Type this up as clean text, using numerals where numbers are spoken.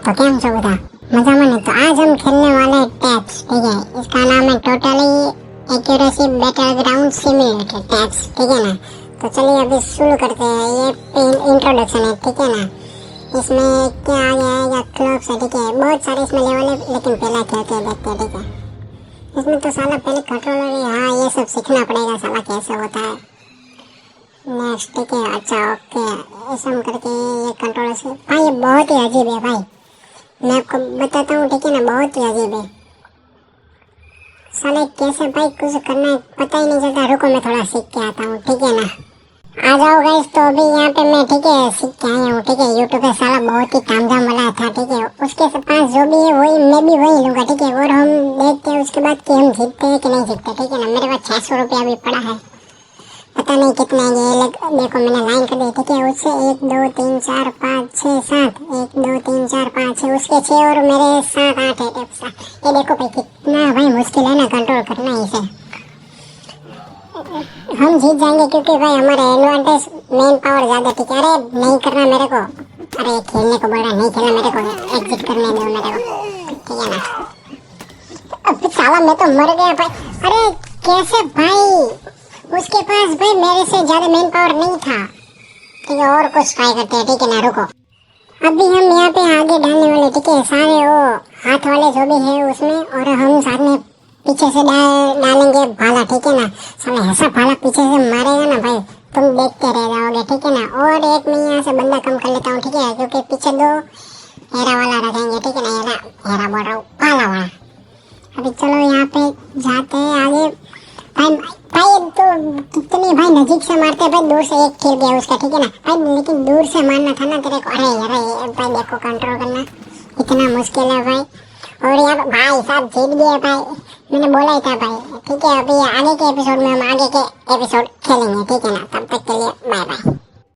तो केम छो बता मजा में। तो आज हम खेलने वाले हैं टैप्स, ठीक है। इसका नाम है totally accuracy Battleground simulator taps, ठीक है ना। तो चलिए अभी शुरू करते हैं। ये इंट्रोडक्शन है, ठीक है ना। इसमें क्या आ गया है या क्लॉक्स है, ठीक है। बहुत सारे इसमें लेवल है, लेकिन पहला खेलते हैं, देखते हैं, ठीक है। इसमें तो साला पहले कंट्रोलर है, हाँ ये सब सीखना पड़ेगा साला कैसे होता है। नेक्स्ट, ठीक है। अच्छा ओके, ऐसा हम करके ये कंट्रोलर से भाई, ये बहुत ही अजीब है भाई, मैं आपको बताता हूँ, ठीक है ना। बहुत ही अजीब है साले, कैसे भाई कुछ करना है पता ही नहीं चलता। रुको मैं थोड़ा सीख के आता हूँ, ठीक है ना। आ जाओ गाइस। तो अभी यहाँ पे मैं, ठीक है, सीख के आया हूँ, ठीक है। यूट्यूब पे साला बहुत ही तामझाम वाला था, ठीक है। उसके पास जो भी है वही मैं भी वही लूँगा, ठीक है। और हम देखते हैं उसके बाद कि हम जीतते हैं कि नहीं जीतते, ठीक है ना। मेरे पास 600 रुपया भी पड़ा है, पता नहीं कितना है ये। देखो मैंने लाइन कर दी, ठीक है। उससे 1 2 3 4 5 6 7, 1 2 3 4 5 6, उसके 6 और मेरे 7 8 है। ये देखो भाई कितना भाई मुश्किल है ना कंट्रोल करना इसे। हम जीत जाएंगे क्योंकि भाई हमारा एडवांटेज मेन पावर ज्यादा, ठीक है। अरे नहीं करना मेरे को, अरे खेलने को बोला, नहीं खेलना मेरे को, एग्जिट करने दो मेरे को, ठीक है ना। अब साला मैं तो मर गया भाई। अरे कैसे भाई, उसके पास भाई मेरे से ज्यादा मेन पावर नहीं था, ठीक है। और कुछ ट्राई करते हैं, ठीक है ना। रुको अभी हम यहाँ पे आगे डालने वाले, ठीक है। सारे वो हाथ वाले जो भी है उसमें, और हम साथ में पीछे से डालेंगे भाला, ठीक है ना। साला ऐसा भाला पीछे से मारेगा ना भाई, तुम देखते रह जाओगे, ठीक है ना। और एक मैं यहाँ से बंदा कम कर लेता हूँ, ठीक है, क्योंकि पीछे 2 हेरा वाला रखेंगे, ठीक है ना। हेरा बोल रहा हूँ, भाला वाला। अभी चलो यहाँ पे जाते हैं आगे। भाई भाई तो कितनी भाई नजीक से मारते भाई, दूर से एक किल गया उसका, ठीक है ना भाई। लेकिन दूर से मारना था ना तेरे को। अरे अरे भाई देखो कंट्रोल करना इतना मुश्किल है भाई। और यहाँ भाई साहब जीत गए भाई, मैंने बोला ही था भाई, ठीक है। अभी आगे के एपिसोड में हम आगे के एपिसोड खेलेंगे, ठीक है ना।